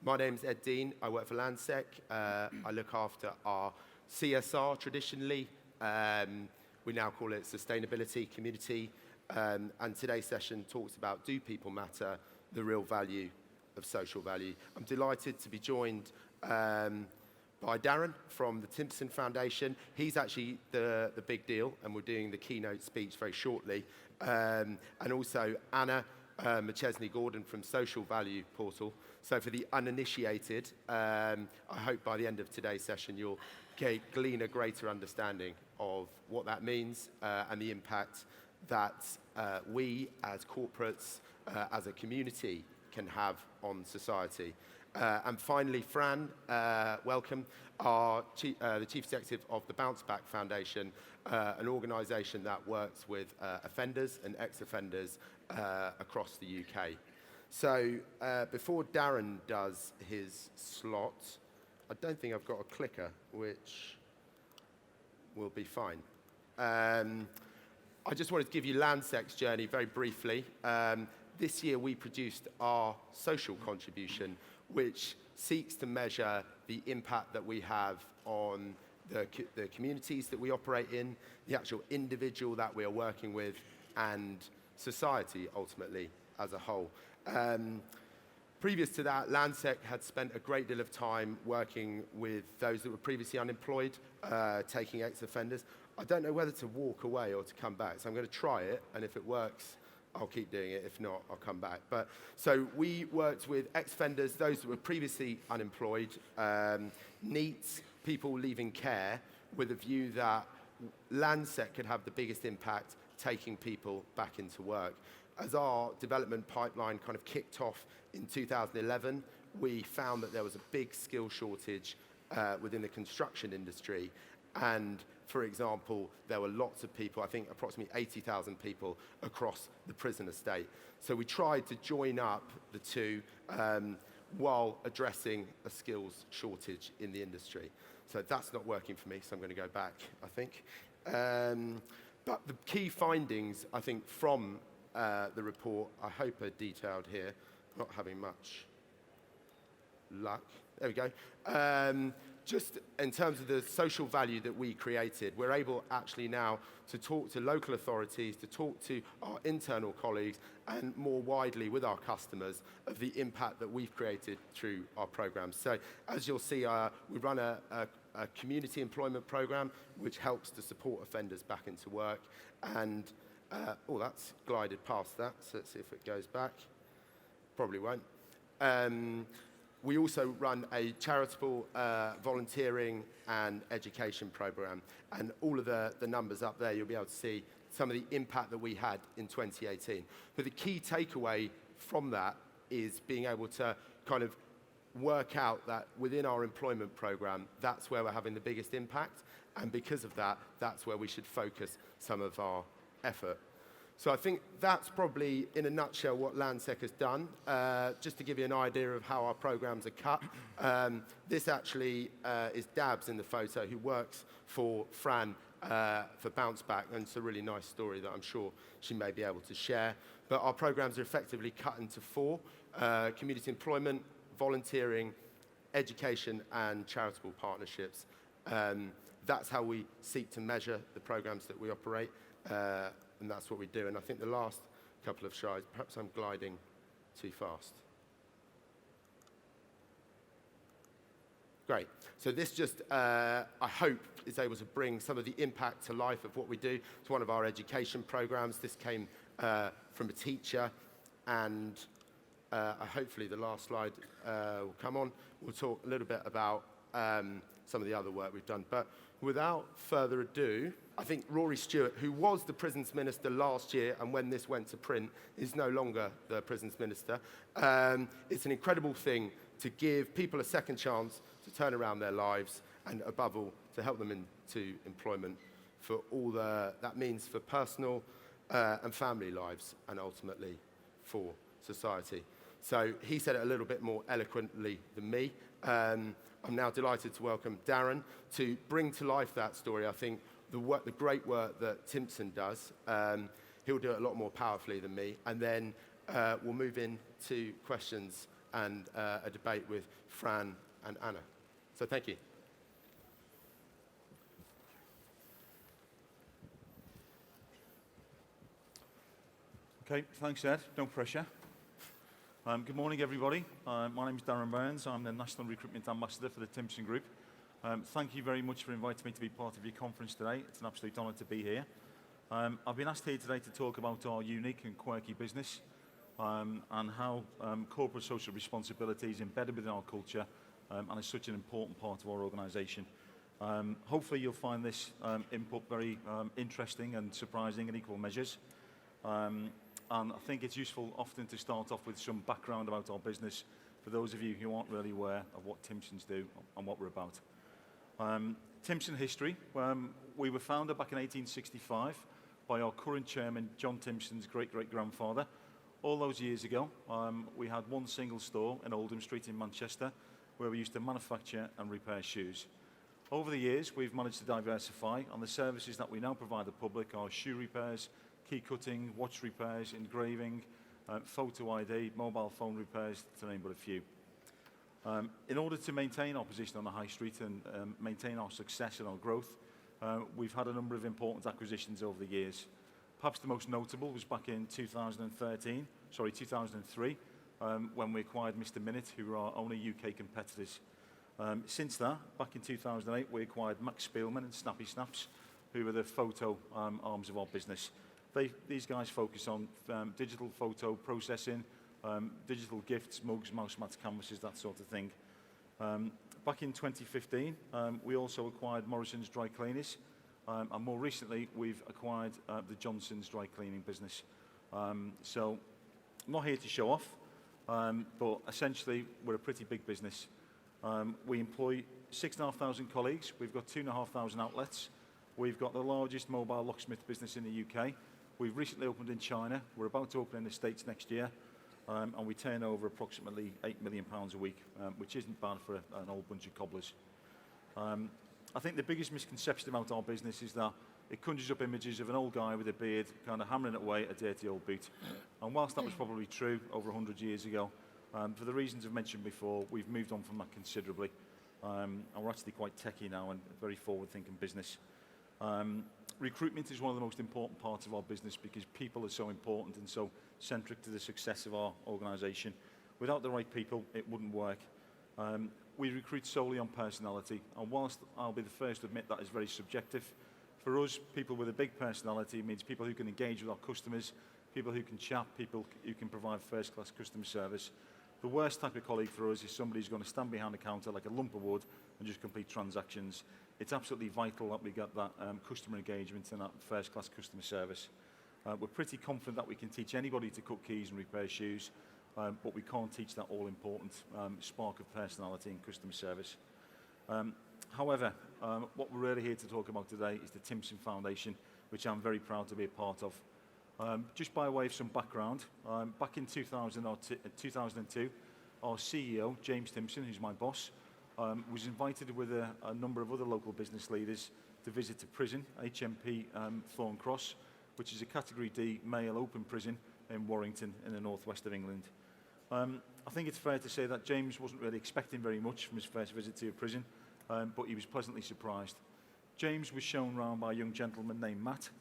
My name's Ed Dean. I work for Landsec. I look after our CSR traditionally. We now call it sustainability, community. And today's session talks about do people matter, the real value of social value. I'm delighted to be joined by Darren from the Timpson Foundation. He's actually the big deal, and we're doing the keynote speech very shortly. And also Anna McChesney-Gordon from Social Value Portal. So for the uninitiated, I hope by the end of today's session you'll glean a greater understanding of what that means and the impact that we as corporates, as a community, can have on society. And finally, Fran, welcome, the Chief Executive of the Bounce Back Foundation, an organisation that works with offenders and ex-offenders across the UK. So before Darren does his slot, I don't think I've got a clicker, which will be fine. I just wanted to give you Landsec's journey very briefly. This year we produced our social contribution, which seeks to measure the impact that we have on the communities that we operate in, the actual individual that we are working with, and society ultimately as a whole. Previous to that, Landsec had spent a great deal of time working with those that were previously unemployed, taking ex-offenders. I don't know whether to walk away or to come back, so I'm going to try it, and if it works, I'll keep doing it. If not, I'll come back. But so we worked with ex-offenders, those that were previously unemployed, NEETs, people leaving care, with a view that Landsec could have the biggest impact taking people back into work. As our development pipeline kind of kicked off in 2011, we found that there was a big skill shortage within the construction industry. And for example, there were lots of people, I think approximately 80,000 people across the prison estate. So we tried to join up the two while addressing a skills shortage in the industry. So that's not working for me, so I'm going to go back, I think. But the key findings, I think, from the report, I hope are detailed here. Not having much luck. There we go. Just in terms of the social value that we created, we're able actually now to talk to local authorities, to talk to our internal colleagues, and more widely with our customers of the impact that we've created through our programs. So as you'll see, we run a community employment program which helps to support offenders back into work. And, oh, that's glided past that, so let's see if it goes back. Probably won't. We also run a charitable volunteering and education program. And all of the numbers up there, you'll be able to see some of the impact that we had in 2018. But the key takeaway from that is being able to kind of work out that within our employment program, that's where we're having the biggest impact. And because of that, that's where we should focus some of our effort. So I think that's probably, in a nutshell, what Landsec has done. Just to give you an idea of how our programs are cut, this actually is Dabs in the photo, who works for Fran for Bounce Back, and it's a really nice story that I'm sure she may be able to share. But our programs are effectively cut into four: community employment, volunteering, education, and charitable partnerships. That's how we seek to measure the programs that we operate. And that's what we do. And I think the last couple of slides, perhaps I'm gliding too fast. Great. So this just, I hope, is able to bring some of the impact to life of what we do. It's one of our education programs. This came from a teacher. And hopefully the last slide will come on. We'll talk a little bit about some of the other work we've done. But without further ado, I think Rory Stewart, who was the Prisons Minister last year, and when this went to print, is no longer the Prisons Minister. It's an incredible thing to give people a second chance to turn around their lives, and above all, to help them into employment for all that means for personal and family lives, and ultimately for society. So he said it a little bit more eloquently than me. I'm now delighted to welcome Darren to bring to life that story. I think the great work that Timpson does, he'll do it a lot more powerfully than me. And then we'll move into questions and a debate with Fran and Anna. So thank you. Okay, thanks Ed, no pressure. Good morning everybody. My name is Darren Burns. I'm the National Recruitment Ambassador for the Timpson Group. Thank you very much for inviting me to be part of your conference today. It's an absolute honour to be here. I've been asked here today to talk about our unique and quirky business and how corporate social responsibility is embedded within our culture and is such an important part of our organisation. Hopefully you'll find this input very interesting and surprising in equal measures. And I think it's useful often to start off with some background about our business for those of you who aren't really aware of what Timpsons do and what we're about. Timpson history, we were founded back in 1865 by our current chairman, John Timpson's great-great-grandfather. All those years ago, we had one single store in Oldham Street in Manchester where we used to manufacture and repair shoes. Over the years, we've managed to diversify, and the services that we now provide the public are shoe repairs, key cutting, watch repairs, engraving, photo ID, mobile phone repairs, to name but a few. In order to maintain our position on the high street and maintain our success and our growth, we've had a number of important acquisitions over the years. Perhaps the most notable was back in 2003, when we acquired Mr. Minute, who were our only UK competitors. Since that, back in 2008, we acquired Max Spielman and Snappy Snaps, who were the photo arms of our business. These guys focus on digital photo processing, digital gifts, mugs, mouse mats, canvases, that sort of thing. Back in 2015, we also acquired Morrison's Dry Cleaners, and more recently, we've acquired the Johnson's Dry Cleaning business. So, I'm not here to show off, but essentially, we're a pretty big business. We employ 6,500 colleagues. We've got 2,500 outlets. We've got the largest mobile locksmith business in the UK. We've recently opened in China. We're about to open in the States next year. And we turn over approximately £8 million a week, which isn't bad for an old bunch of cobblers. I think the biggest misconception about our business is that it conjures up images of an old guy with a beard kind of hammering away at a dirty old boot. And whilst that was probably true over 100 years ago, for the reasons I've mentioned before, we've moved on from that considerably. And we're actually quite techy now and a very forward-thinking business. Recruitment is one of the most important parts of our business because people are so important and so centric to the success of our organisation. Without the right people, it wouldn't work. We recruit solely on personality, and whilst I'll be the first to admit that is very subjective, for us, people with a big personality means people who can engage with our customers, people who can chat, people who can provide first-class customer service. The worst type of colleague for us is somebody who's going to stand behind a counter like a lump of wood and just complete transactions. It's absolutely vital that we get that customer engagement and that first-class customer service. We're pretty confident that we can teach anybody to cut keys and repair shoes, but we can't teach that all-important spark of personality and customer service. However, what we're really here to talk about today is the Timpson Foundation, which I'm very proud to be a part of. Just by way of some background, back in 2002, our CEO, James Timpson, who's my boss, was invited with a number of other local business leaders to visit a prison, HMP Thorn Cross, which is a Category D male open prison in Warrington in the northwest of England. I think it's fair to say that James wasn't really expecting very much from his first visit to a prison, but he was pleasantly surprised. James was shown around by a young gentleman named Matt,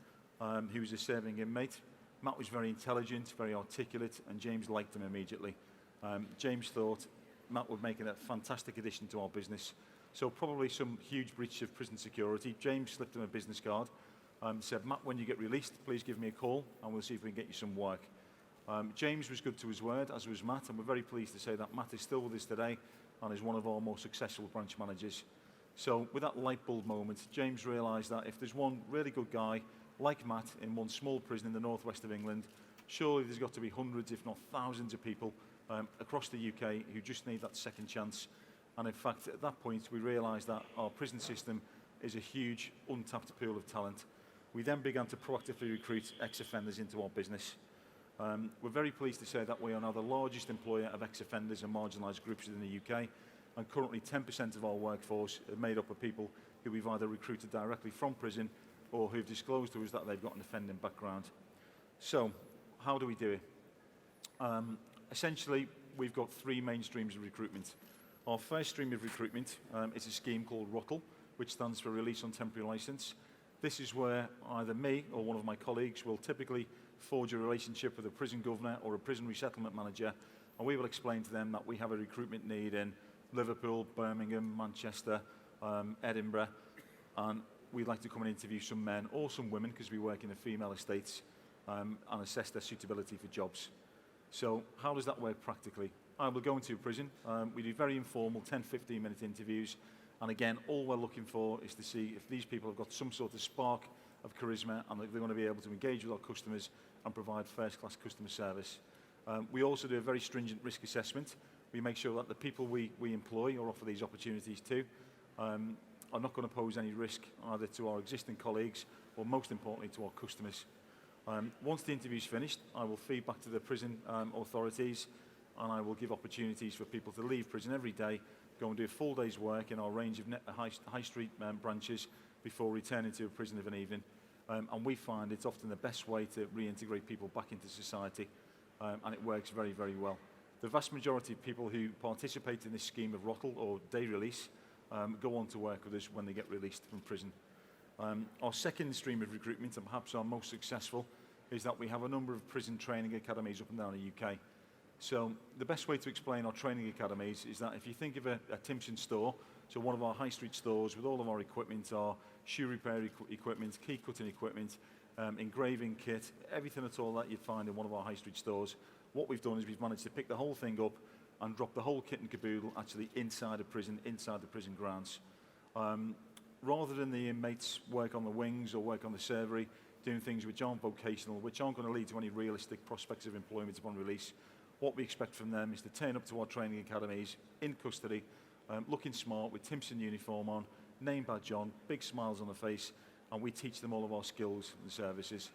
who was a serving inmate. Matt was very intelligent, very articulate, and James liked him immediately. James thought Matt would make a fantastic addition to our business. So probably some huge breach of prison security. James slipped him a business card, said, Matt, when you get released, please give me a call and we'll see if we can get you some work. James was good to his word, as was Matt, and we're very pleased to say that Matt is still with us today and is one of our more successful branch managers. So with that light bulb moment, James realised that if there's one really good guy like Matt in one small prison in the northwest of England, surely there's got to be hundreds, if not thousands of people across the UK who just need that second chance. And in fact, at that point, we realised that our prison system is a huge, untapped pool of talent. We then began to proactively recruit ex-offenders into our business. We're very pleased to say that we are now the largest employer of ex-offenders and marginalised groups within the UK, and currently 10% of our workforce are made up of people who we've either recruited directly from prison or who've disclosed to us that they've got an offending background. So, how do we do it? Essentially, we've got three main streams of recruitment. Our first stream of recruitment is a scheme called ROTL, which stands for Release on Temporary Licence. This is where either me or one of my colleagues will typically forge a relationship with a prison governor or a prison resettlement manager, and we will explain to them that we have a recruitment need in Liverpool, Birmingham, Manchester, Edinburgh, and we'd like to come and interview some men or some women, because we work in the female estates, and assess their suitability for jobs. So how does that work practically? I will go into a prison. We do very informal 10, 15-minute interviews. And again, all we're looking for is to see if these people have got some sort of spark of charisma and they're going to be able to engage with our customers and provide first-class customer service. We also do a very stringent risk assessment. We make sure that the people we employ or offer these opportunities to are not going to pose any risk either to our existing colleagues or, most importantly, to our customers. Once the interview's finished, I will feed back to the prison authorities, and I will give opportunities for people to leave prison every day, go and do a full day's work in our range of high street branches before returning to a prison of an evening. And we find it's often the best way to reintegrate people back into society, and it works very, very well. The vast majority of people who participate in this scheme of ROTL or day release go on to work with us when they get released from prison. Our second stream of recruitment, and perhaps our most successful, is that we have a number of prison training academies up and down the UK. So the best way to explain our training academies is that if you think of a Timpson store, so one of our high street stores with all of our equipment, our shoe repair equipment, key cutting equipment, engraving kit, everything at all that you'd find in one of our high street stores, what we've done is we've managed to pick the whole thing up and drop the whole kit and caboodle actually inside a prison, inside the prison grounds. Rather than the inmates work on the wings or work on the servery, doing things which aren't vocational, which aren't going to lead to any realistic prospects of employment upon release, what we expect from them is to turn up to our training academies in custody, looking smart with Timpson uniform on, name badge on, big smiles on the face, and we teach them all of our skills and services.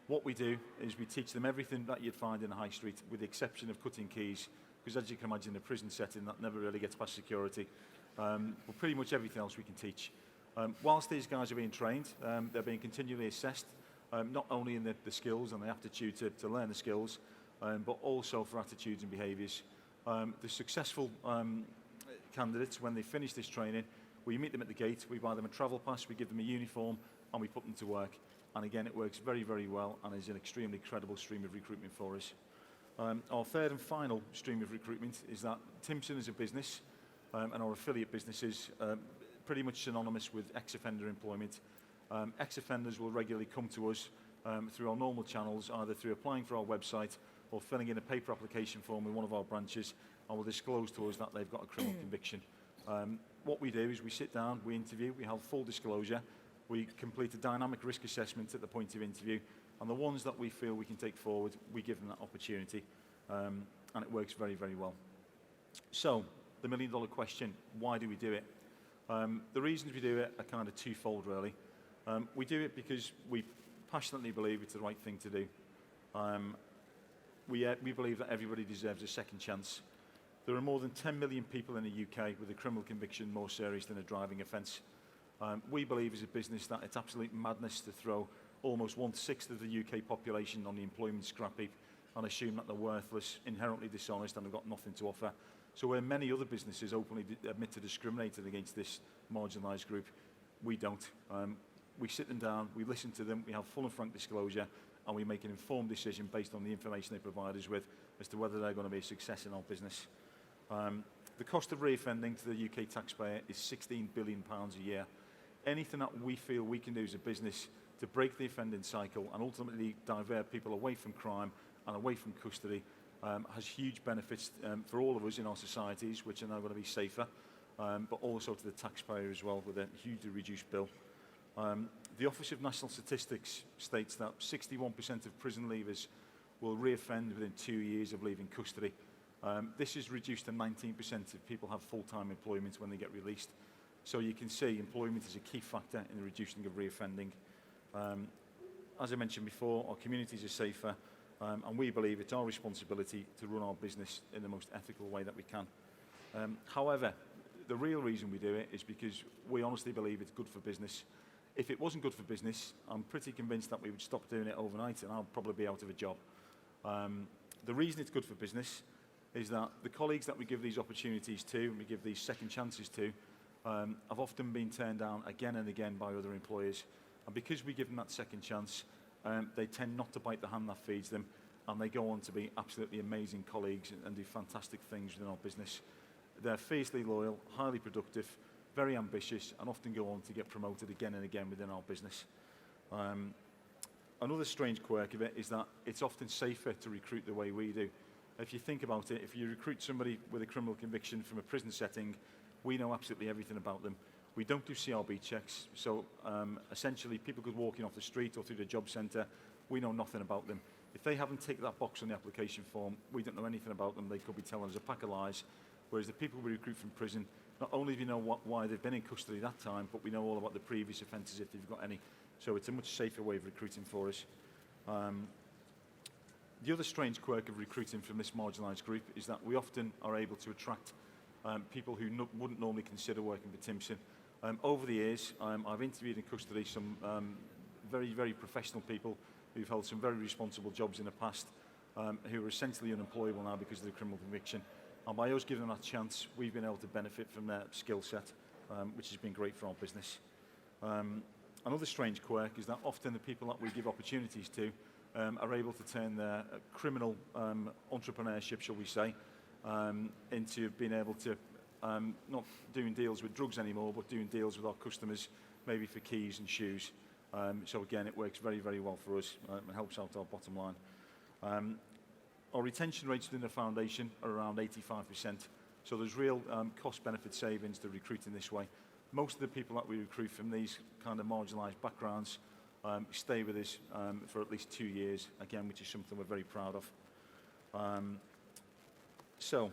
What we do is we teach them everything that you'd find in a high street, with the exception of cutting keys, because as you can imagine, in a prison setting, that never really gets past security. But pretty much everything else we can teach. Whilst these guys are being trained, they're being continually assessed, not only in the skills and the aptitude to learn the skills, but also for attitudes and behaviours. The successful candidates, when they finish this training, we meet them at the gate, we buy them a travel pass, we give them a uniform, and we put them to work. And again, it works very, very well and is an extremely credible stream of recruitment for us. Our third and final stream of recruitment is that Timpson is a business, and our affiliate businesses pretty much synonymous with ex-offender employment. Ex-offenders will regularly come to us through our normal channels, either through applying for our website or filling in a paper application form in one of our branches, and will disclose to us that they've got a criminal conviction. What we do is we sit down, we interview, we have full disclosure, we complete a dynamic risk assessment at the point of interview, and the ones that we feel we can take forward, we give them that opportunity, and it works very, very well. So, the million-dollar question, why do we do it? The reasons we do it are kind of twofold, really. We do it because we passionately believe it's the right thing to do. We believe that everybody deserves a second chance. There are more than 10 million people in the UK with a criminal conviction more serious than a driving offence. We believe as a business that it's absolute madness to throw almost 1/6 of the UK population on the employment scrap heap and assume that they're worthless, inherently dishonest, and have got nothing to offer. So where many other businesses openly admit to discriminating against this marginalised group, we don't. We sit them down, we listen to them, we have full and frank disclosure, and we make an informed decision based on the information they provide us with as to whether they're going to be a success in our business. The cost of reoffending to the UK taxpayer is £16 billion a year. Anything that we feel we can do as a business to break the offending cycle and ultimately divert people away from crime and away from custody has huge benefits for all of us in our societies, which are now going to be safer, but also to the taxpayer as well, with a hugely reduced bill. The Office of National Statistics states that 61% of prison leavers will reoffend within 2 years of leaving custody. This is reduced to 19% if people have full-time employment when they get released. So you can see employment is a key factor in the reducing of reoffending. As I mentioned before, our communities are safer, and we believe it's our responsibility to run our business in the most ethical way that we can. However, the real reason we do it is because we honestly believe it's good for business. If it wasn't good for business, I'm pretty convinced that we would stop doing it overnight and I'll probably be out of a job. The reason it's good for business is that the colleagues that we give these opportunities to, and we give these second chances to, have often been turned down again and again by other employers. And because we give them that second chance, they tend not to bite the hand that feeds them, and they go on to be absolutely amazing colleagues and do fantastic things within our business. They're fiercely loyal, highly productive, very ambitious, and often go on to get promoted again and again within our business. Another strange quirk of it is that it's often safer to recruit the way we do. If you think about it, if you recruit somebody with a criminal conviction from a prison setting, we know absolutely everything about them. We don't do CRB checks, so essentially people could walk in off the street or through the job centre, we know nothing about them. If they haven't ticked that box on the application form, we don't know anything about them. They could be telling us a pack of lies. Whereas the people we recruit from prison, not only do we know why they've been in custody that time, but we know all about the previous offences if they've got any. So it's a much safer way of recruiting for us. The other strange quirk of recruiting from this marginalised group is that we often are able to attract people who wouldn't normally consider working for Timpson. Over the years, I've interviewed in custody some very, very professional people who've held some very responsible jobs in the past, who are essentially unemployable now because of their criminal conviction. And by us giving them that chance, we've been able to benefit from their skill set, which has been great for our business. Another strange quirk is that often the people that we give opportunities to are able to turn their criminal entrepreneurship, shall we say, into being able to not doing deals with drugs anymore, but doing deals with our customers, maybe for keys and shoes. So again, it works very, very well for us and helps out our bottom line. Our retention rates within the foundation are around 85%. So there's real cost-benefit savings to recruiting this way. Most of the people that we recruit from these kind of marginalised backgrounds stay with us for at least 2 years, again, which is something we're very proud of. So,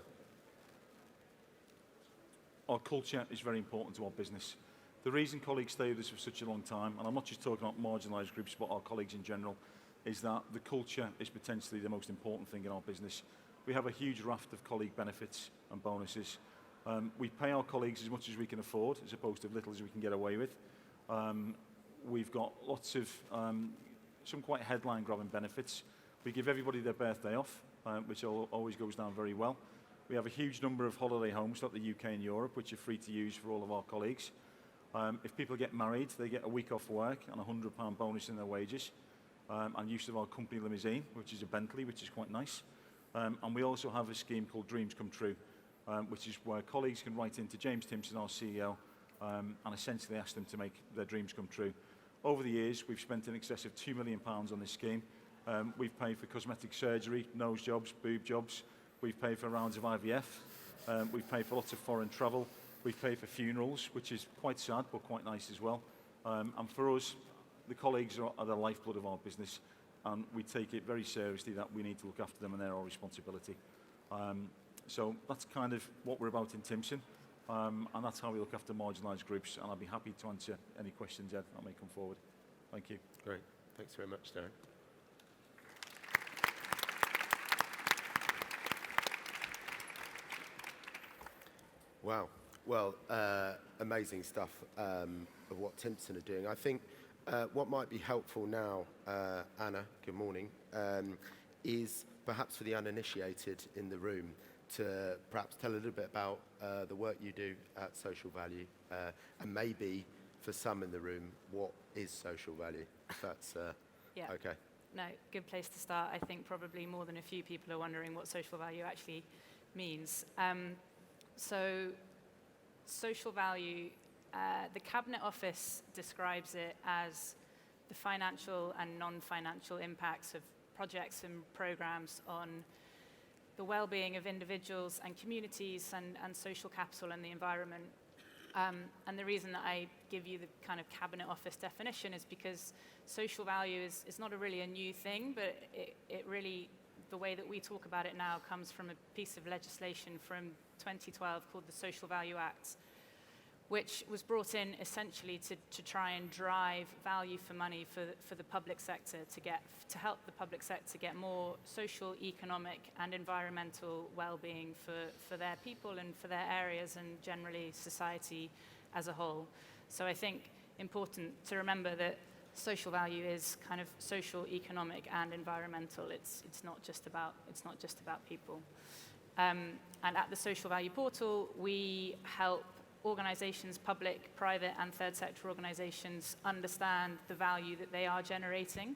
our culture is very important to our business. The reason colleagues stay with us for such a long time, and I'm not just talking about marginalised groups, but our colleagues in general, is that the culture is potentially the most important thing in our business. We have a huge raft of colleague benefits and bonuses. We pay our colleagues as much as we can afford, as opposed to as little as we can get away with. We've got lots of some quite headline-grabbing benefits. We give everybody their birthday off, which always goes down very well. We have a huge number of holiday homes throughout the UK and Europe, which are free to use for all of our colleagues. If people get married, they get a week off work and a £100 bonus in their wages, and use of our company limousine, which is a Bentley, which is quite nice. And we also have a scheme called Dreams Come True, which is where colleagues can write into James Timpson, our CEO, and essentially ask them to make their dreams come true. Over the years, we've spent in excess of £2 million on this scheme. We've paid for cosmetic surgery, nose jobs, boob jobs. We've paid for rounds of IVF. We've paid for lots of foreign travel. We've paid for funerals, which is quite sad, but quite nice as well. And for us, the colleagues are the lifeblood of our business, and we take it very seriously that we need to look after them, and they're our responsibility. So that's kind of what we're about in Timpson, and that's how we look after marginalised groups, and I'll be happy to answer any questions, Ed, that may come forward. Thank you. Great. Thanks very much, Darren. Wow. Well, amazing stuff of what Timpson are doing. I think what might be helpful now, Anna, good morning, is perhaps for the uninitiated in the room to perhaps tell a little bit about the work you do at Social Value, and maybe for some in the room, what is social value, if that's yeah. okay. No, good place to start. I think probably more than a few people are wondering what social value actually means. So social value, the Cabinet Office describes it as the financial and non-financial impacts of projects and programs on the well-being of individuals and communities and social capital and the environment. And the reason that I give you the kind of Cabinet Office definition is because social value is not really a new thing, but it really, the way that we talk about it now comes from a piece of legislation from 2012 called the Social Value Act, which was brought in essentially to try and drive value for money for the public sector, to help the public sector get more social, economic and environmental well-being for their people and for their areas and generally society as a whole. So I think important to remember that social value is kind of social, economic and environmental. It's not just about people. And at the Social Value Portal, we help organizations, public, private, and third sector organizations understand the value that they are generating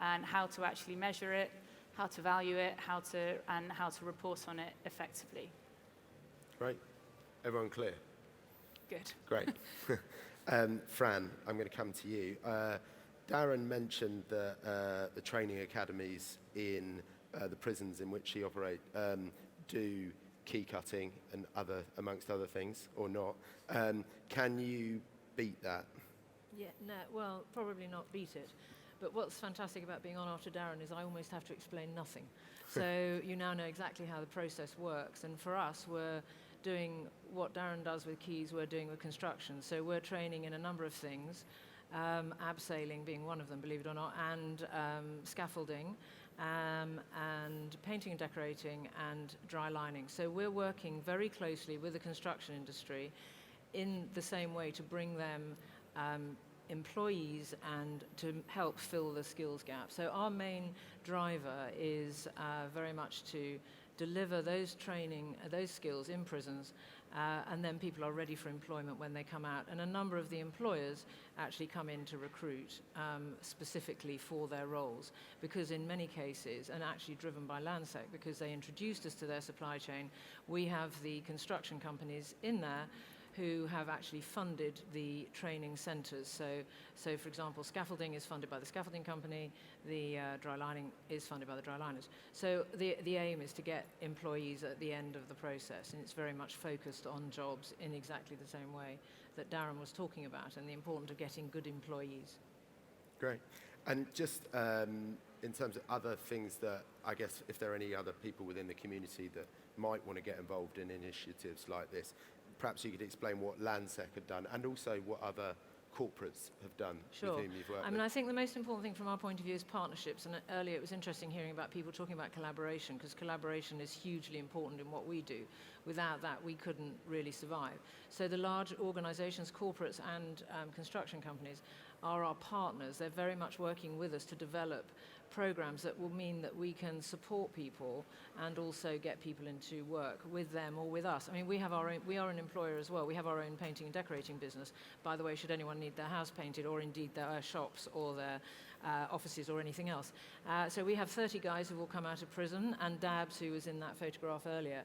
and how to actually measure it, how to value it, how to report on it effectively. Great. Everyone clear? Good. Great. Fran, I'm going to come to you. Darren mentioned the training academies in the prisons in which he operates do key cutting and amongst other things, or not. Can you beat that? Yeah, no, well, probably not beat it. But what's fantastic about being on after Darren is I almost have to explain nothing. So you now know exactly how the process works. And for us, we're doing what Darren does with keys, we're doing with construction. So we're training in a number of things, abseiling being one of them, believe it or not, and scaffolding, and painting and decorating, and dry lining. So we're working very closely with the construction industry in the same way to bring them employees and to help fill the skills gap. So our main driver is very much to deliver those training, those skills in prisons, and then people are ready for employment when they come out. And a number of the employers actually come in to recruit specifically for their roles, because in many cases, and actually driven by Landsec, because they introduced us to their supply chain, we have the construction companies in there who have actually funded the training centres. So for example, scaffolding is funded by the scaffolding company, the dry lining is funded by the dry liners. So the aim is to get employees at the end of the process, and it's very much focused on jobs in exactly the same way that Darren was talking about, and the importance of getting good employees. Great. And just in terms of other things that, I guess, if there are any other people within the community that might want to get involved in initiatives like this, perhaps you could explain what Landsec had done and also what other corporates have done Sure. with whom you've worked I mean, with. I think the most important thing from our point of view is partnerships. And earlier it was interesting hearing about people talking about collaboration, because collaboration is hugely important in what we do. Without that, we couldn't really survive. So the large organizations, corporates and construction companies are our partners. They're very much working with us to develop programs that will mean that we can support people and also get people into work with them or with us. I mean, we are an employer as well. We have our own painting and decorating business. By the way, should anyone need their house painted, or indeed their shops or their offices or anything else. So we have 30 guys who will come out of prison, and Dabs, who was in that photograph earlier,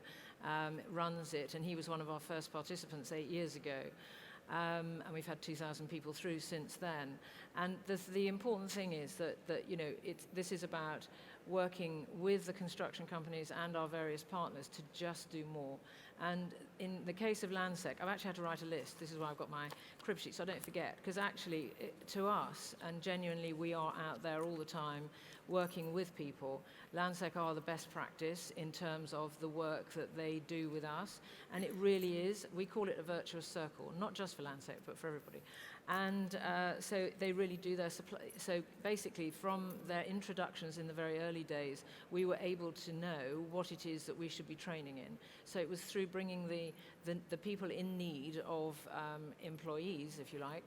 runs it, and he was one of our first participants 8 years ago. And we've had 2,000 people through since then. And the important thing is that you know, this is about working with the construction companies and our various partners to just do more. And in the case of Landsec, I've actually had to write a list. This is why I've got my crib sheet, so I don't forget. Because actually, to us, and genuinely, we are out there all the time working with people. Landsec are the best practice in terms of the work that they do with us. And it really is, we call it a virtuous circle, not just for Landsec, but for everybody. And so they really do their supply. So basically, from their introductions in the very early days, we were able to know what it is that we should be training in. So it was through bringing the people in need of employees, if you like,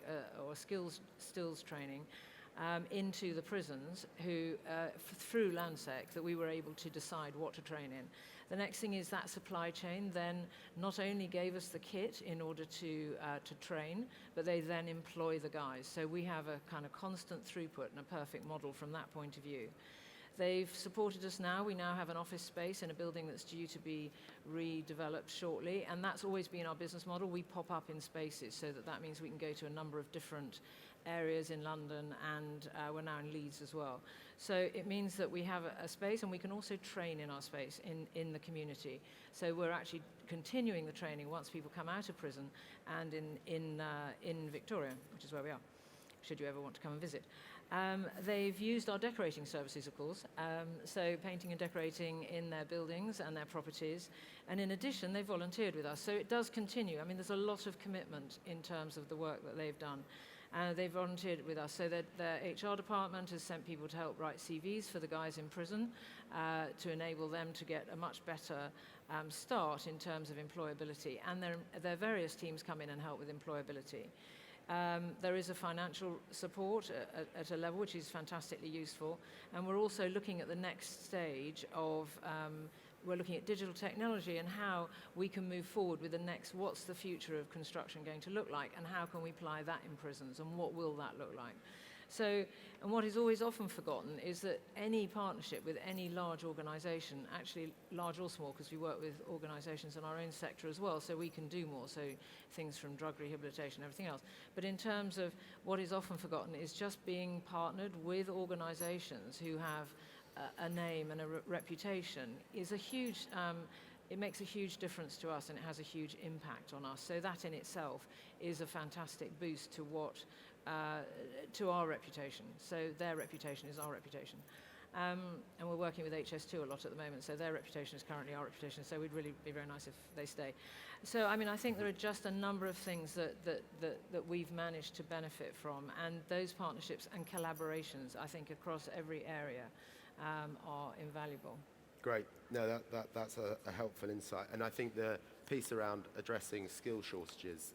or skills training, into the prisons who, through Landsec, that we were able to decide what to train in. The next thing is that supply chain then not only gave us the kit in order to train, but they then employ the guys. So we have a kind of constant throughput and a perfect model from that point of view. They've supported us now. We now have an office space in a building that's due to be redeveloped shortly, and that's always been our business model. We pop up in spaces, so that means we can go to a number of different areas in London, and we're now in Leeds as well. So it means that we have a space, and we can also train in our space in the community. So we're actually continuing the training once people come out of prison, and in Victoria, which is where we are, should you ever want to come and visit. They've used our decorating services, of course, so painting and decorating in their buildings and their properties. And in addition, they volunteered with us. So it does continue. I mean, there's a lot of commitment in terms of the work that they've done. They volunteered with us. So their HR department has sent people to help write CVs for the guys in prison to enable them to get a much better start in terms of employability. And their various teams come in and help with employability. There is a financial support at a level which is fantastically useful, and we're also looking at the next stage of we're looking at digital technology and how we can move forward with the next, what's the future of construction going to look like, and how can we apply that in prisons, and what will that look like? So, and what is always often forgotten is that any partnership with any large organisation, actually large or small, because we work with organisations in our own sector as well, so we can do more, so things from drug rehabilitation, everything else. But in terms of what is often forgotten is just being partnered with organisations who have a name and a reputation is a huge, it makes a huge difference to us, and it has a huge impact on us. So that in itself is a fantastic boost to what, to our reputation. So their reputation is our reputation. And we're working with HS2 a lot at the moment, so their reputation is currently our reputation, so we'd really be very nice if they stay. So, I mean, I think there are just a number of things that we've managed to benefit from, and those partnerships and collaborations, I think, across every area are invaluable. Great. No, that's a helpful insight. And I think the piece around addressing skill shortages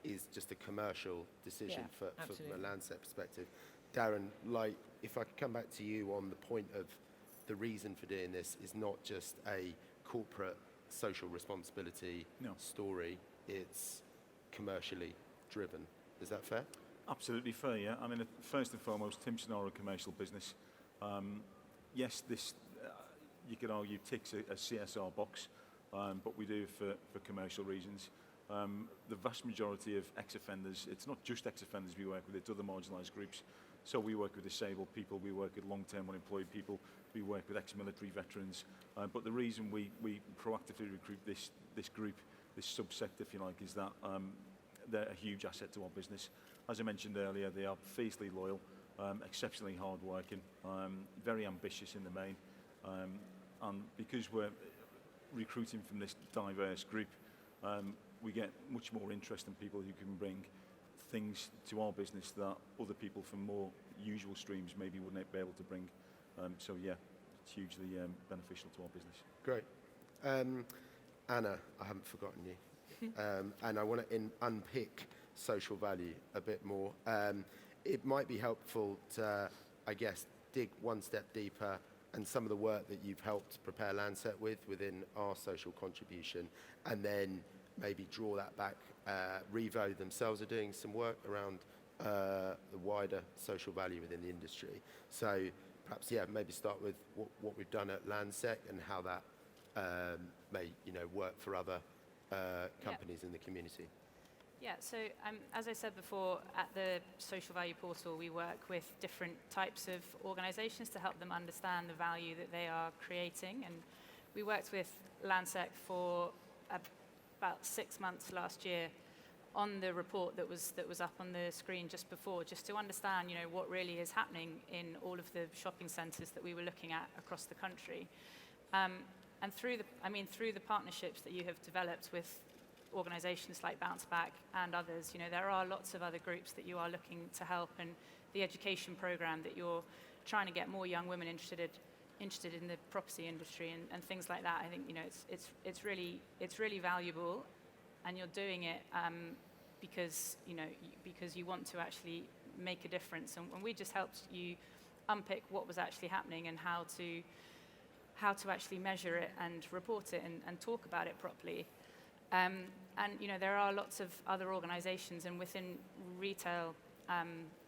is just a commercial decision from a Landsec perspective. Darren, like, if I could come back to you on the point of the reason for doing this is not just a corporate social responsibility story, it's commercially driven. Is that fair? Absolutely fair, yeah. I mean, first and foremost, Timpson are a commercial business. Yes, this, you could argue, ticks a CSR box, but we do for commercial reasons. The vast majority of ex-offenders, it's not just ex-offenders we work with, it's other marginalised groups. So we work with disabled people, we work with long-term unemployed people, we work with ex-military veterans. But the reason we proactively recruit this group, this subsect, if you like, is that they're a huge asset to our business. As I mentioned earlier, they are fiercely loyal, exceptionally hard-working, very ambitious in the main. And because we're recruiting from this diverse group, we get much more interest in people who can bring things to our business that other people from more usual streams maybe wouldn't be able to bring. So yeah, it's hugely beneficial to our business. Great. Anna, I haven't forgotten you. And I want to unpick social value a bit more. It might be helpful to, I guess, dig one step deeper and some of the work that you've helped prepare Landsec within our social contribution, and then maybe draw that back. Revo themselves are doing some work around the wider social value within the industry. So perhaps, yeah, maybe start with what we've done at Landsec and how that may, work for other companies in the community. Yeah, so as I said before, at the Social Value Portal, we work with different types of organisations to help them understand the value that they are creating. And we worked with Landsec for about 6 months last year on the report that was up on the screen just before, just to understand, what really is happening in all of the shopping centres that we were looking at across the country. And through the partnerships that you have developed with organisations like Bounce Back and others, there are lots of other groups that you are looking to help, and the education programme that you're trying to get more young women interested in the property industry and things like that. I think it's really valuable, and you're doing it because you want to actually make a difference. And we just helped you unpick what was actually happening and how to actually measure it and report it and talk about it properly. And there are lots of other organisations, and within retail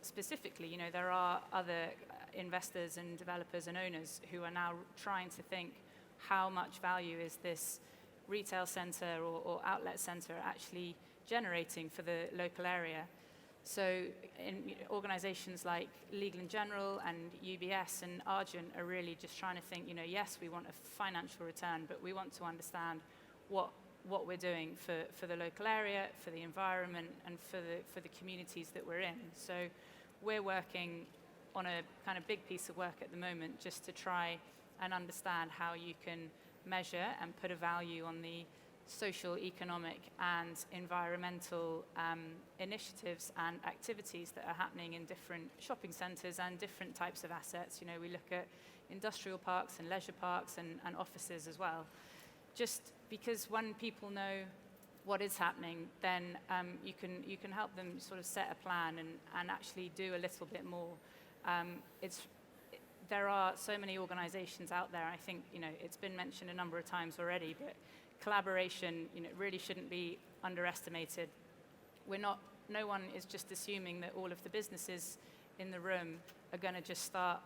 specifically, there are other investors and developers and owners who are now trying to think, how much value is this retail centre or outlet centre actually generating for the local area? So in organisations like Legal & General and UBS and Argent are really just trying to think, yes, we want a financial return, but we want to understand what we're doing for the local area, for the environment, and for the communities that we're in. So we're working on a kind of big piece of work at the moment just to try and understand how you can measure and put a value on the social, economic, and environmental initiatives and activities that are happening in different shopping centres and different types of assets. We look at industrial parks and leisure parks and offices as well. Just because when people know what is happening, then you can help them sort of set a plan and actually do a little bit more. there are so many organizations out there. I think, it's been mentioned a number of times already, but collaboration, really shouldn't be underestimated. No one is just assuming that all of the businesses in the room are going to just start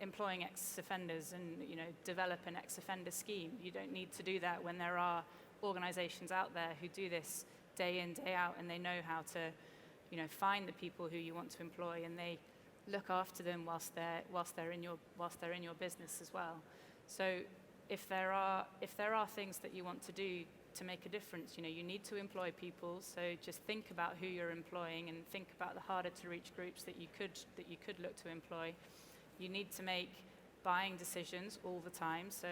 employing ex-offenders and, develop an ex-offender scheme. You don't need to do that when there are organizations out there who do this day in, day out, and they know how to, find the people who you want to employ, and they look after them whilst they're in your business as well. So if there are things that you want to do to make a difference, you need to employ people. So just think about who you're employing and think about the harder to reach groups that you could look to employ. You need to make buying decisions all the time. So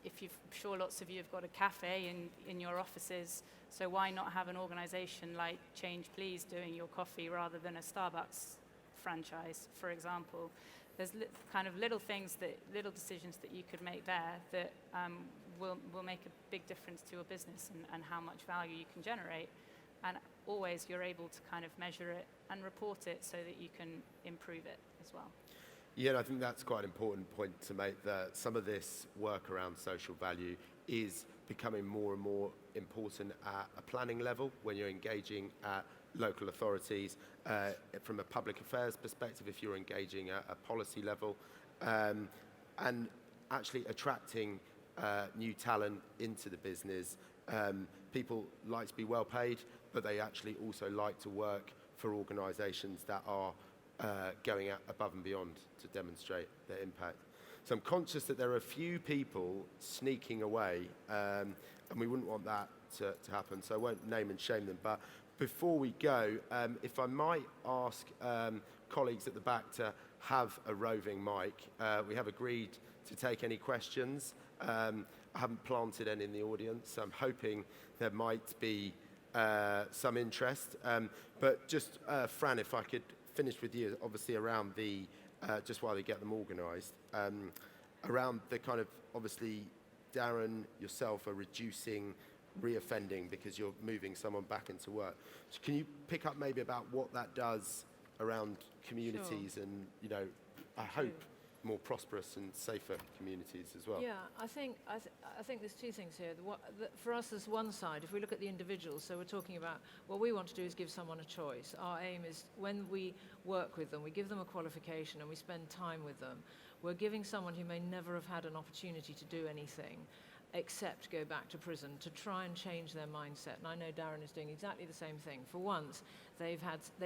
I'm sure lots of you have got a cafe in your offices, so why not have an organization like Change Please doing your coffee rather than a Starbucks franchise, for example? There's kind of little decisions that you could make there that will make a big difference to your business and how much value you can generate. And always you're able to kind of measure it and report it so that you can improve it as well. Yeah, and I think that's quite an important point to make, that some of this work around social value is becoming more and more important at a planning level when you're engaging at local authorities, from a public affairs perspective, if you're engaging at a policy level, and actually attracting new talent into the business. People like to be well paid, but they actually also like to work for organisations that are going out above and beyond to demonstrate their impact. So I'm conscious that there are a few people sneaking away, and we wouldn't want that to happen, so I won't name and shame them. But before we go, if I might ask colleagues at the back to have a roving mic. We have agreed to take any questions. I haven't planted any in the audience, so I'm hoping there might be some interest. But just, Fran, if I could finish with you, obviously around the, just while they get them organised, around the kind of, obviously, Darren, yourself are reducing reoffending because you're moving someone back into work. So can you pick up maybe about what that does around communities? Sure. And, I hope more prosperous and safer communities as well? Yeah, I think there's two things here. For us, there's one side. If we look at the individuals, so we're talking about what we want to do is give someone a choice. Our aim is when we work with them, we give them a qualification and we spend time with them. We're giving someone who may never have had an opportunity to do anything except go back to prison, to try and change their mindset. And I know Darren is doing exactly the same thing. For once, they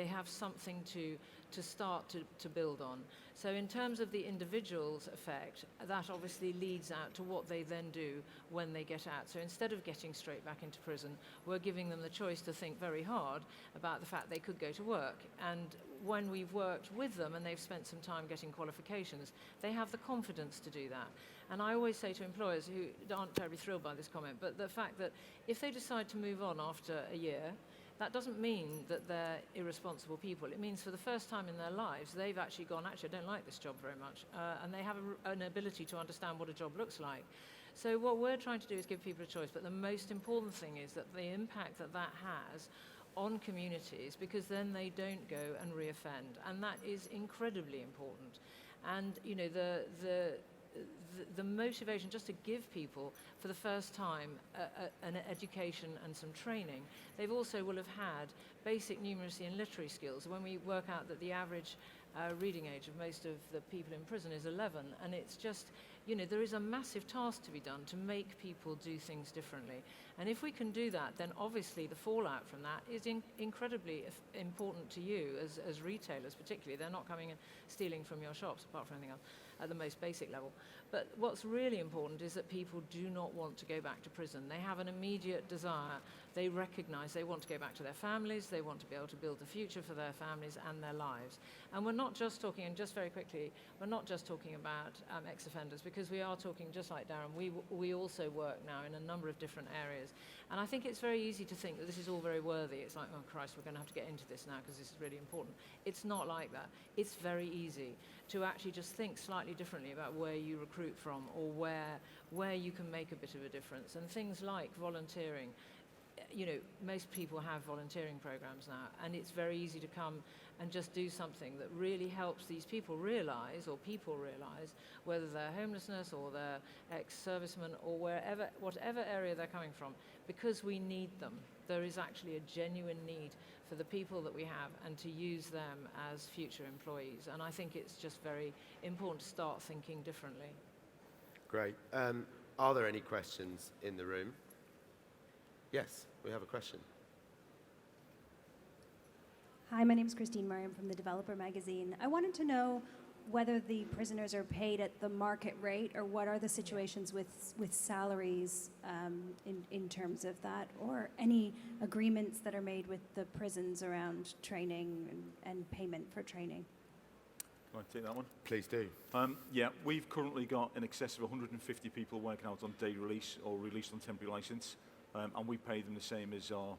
have something to start to build on. So in terms of the individual's effect, that obviously leads out to what they then do when they get out. So instead of getting straight back into prison, we're giving them the choice to think very hard about the fact they could go to work. And when we've worked with them and they've spent some time getting qualifications, they have the confidence to do that. And I always say to employers who aren't terribly thrilled by this comment, but the fact that if they decide to move on after a year, that doesn't mean that they're irresponsible people. It means for the first time in their lives, they've actually gone, actually, I don't like this job very much. And they have an ability to understand what a job looks like. So what we're trying to do is give people a choice. But the most important thing is that the impact that has on communities, because then they don't go and reoffend. And that is incredibly important. And, the motivation just to give people for the first time an education and some training. They've also will have had basic numeracy and literary skills. When we work out that the average reading age of most of the people in prison is 11, and it's just, there is a massive task to be done to make people do things differently. And if we can do that, then obviously the fallout from that is incredibly important to you as retailers particularly. They're not coming and stealing from your shops, apart from anything else, at the most basic level. But what's really important is that people do not want to go back to prison. They have an immediate desire. They recognize they want to go back to their families. They want to be able to build a future for their families and their lives. And we're not just talking, and just very quickly, we're not just talking about ex-offenders, because we are talking, just like Darren, we also work now in a number of different areas. And I think it's very easy to think that this is all very worthy. It's like, oh Christ, we're going to have to get into this now because this is really important. It's not like that. It's very easy to actually just think slightly differently about where you recruit from or where you can make a bit of a difference. And things like volunteering, you know, most people have volunteering programs now, and it's very easy to come and just do something that really helps these people realize, or people realize, whether they're homelessness or they're ex-servicemen or whatever area they're coming from, because we need them. There is actually a genuine need for the people that we have and to use them as future employees. And I think it's just very important to start thinking differently. Great. Are there any questions in the room? Yes, we have a question. Hi, my name is Christine Mariam from the Developer Magazine. I wanted to know whether the prisoners are paid at the market rate, or what are the situations with salaries in terms of that, or any agreements that are made with the prisons around training and payment for training. Can I take that one? Please do. Yeah, we've currently got in excess of 150 people working out on day release or released on temporary license, and we pay them the same as our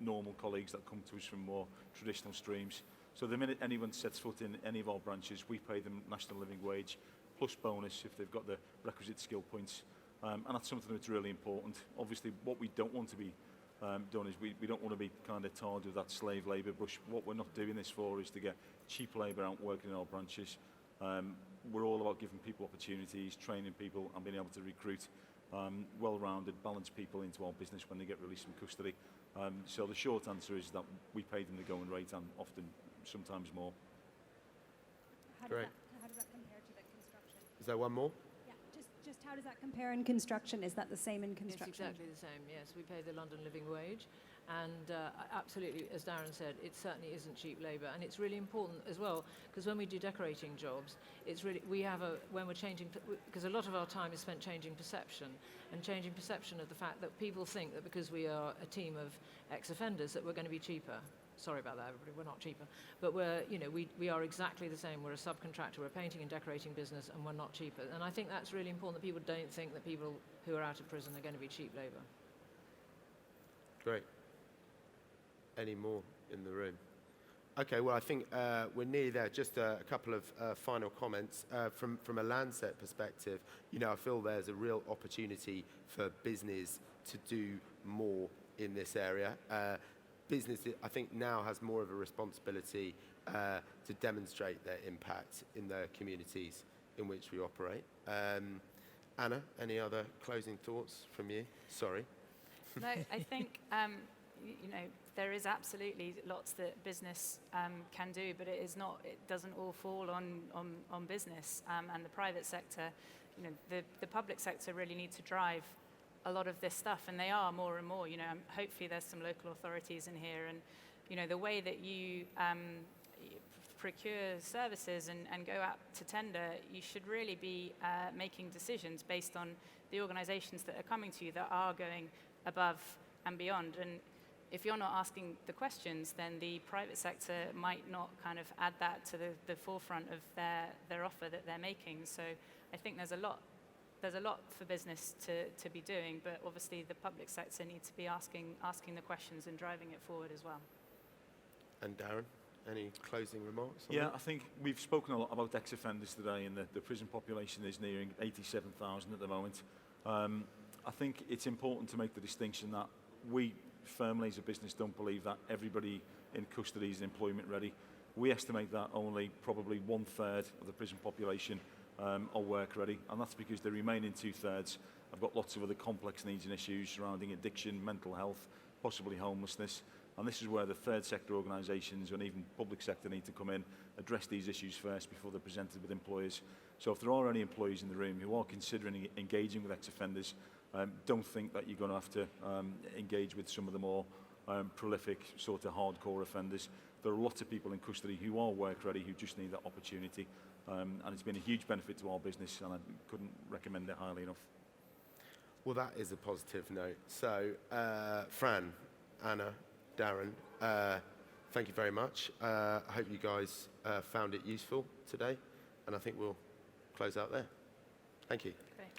normal colleagues that come to us from more traditional streams. So the minute anyone sets foot in any of our branches, we pay them national living wage, plus bonus if they've got the requisite skill points. And that's something that's really important. Obviously, what we don't want to be done is we don't want to be kind of tarred with that slave labour brush. What we're not doing this for is to get cheap labour out working in our branches. We're all about giving people opportunities, training people, and being able to recruit well-rounded, balanced people into our business when they get released from custody. So the short answer is that we pay them the going rate, and often sometimes more. Great. How does that compare to the construction? Is there one more? Yeah, just how does that compare in construction? Is that the same in construction? It's exactly the same, yes. We pay the London living wage, and absolutely, as Darren said, it certainly isn't cheap labour, and it's really important as well, because when we do decorating jobs, it's really, when we're changing, because a lot of our time is spent changing perception of the fact that people think that because we are a team of ex-offenders that we're going to be cheaper. Sorry about that, everybody, we're not cheaper. But we are exactly the same. We're a subcontractor, we're a painting and decorating business, and we're not cheaper. And I think that's really important, that people don't think that people who are out of prison are going to be cheap labour. Great. Any more in the room? Okay, well, I think we're nearly there. Just a couple of final comments. From a Landsec perspective, I feel there's a real opportunity for business to do more in this area. Business, I think, now has more of a responsibility to demonstrate their impact in the communities in which we operate. Anna, any other closing thoughts from you? Sorry. No, I think, there is absolutely lots that business can do, but it doesn't all fall on business and the private sector. The public sector really need to drive a lot of this stuff, and they are more and more. Hopefully there's some local authorities in here, and the way that you procure services and go out to tender, you should really be making decisions based on the organisations that are coming to you that are going above and beyond. And if you're not asking the questions, then the private sector might not kind of add that to the forefront of their offer that they're making. So I think there's a lot for business to be doing, but obviously the public sector needs to be asking the questions and driving it forward as well. And Darren, any closing remarks? Yeah, I think we've spoken a lot about ex-offenders today, and the prison population is nearing 87,000 at the moment. I think it's important to make the distinction that we firmly as a business don't believe that everybody in custody is employment ready. We estimate that only probably 1/3 of the prison population are work ready, and that's because the remaining 2/3 have got lots of other complex needs and issues surrounding addiction, mental health, possibly homelessness. And this is where the third sector organisations and even public sector need to come in, address these issues first before they're presented with employers. So if there are any employees in the room who are considering engaging with ex-offenders, don't think that you're going to have to engage with some of the more prolific sort of hardcore offenders. There are lots of people in custody who are work ready, who just need that opportunity. And it's been a huge benefit to our business, and I couldn't recommend it highly enough. Well, that is a positive note. So, Fran, Anna, Darren, thank you very much. I hope you guys found it useful today, and I think we'll close out there. Thank you. Great.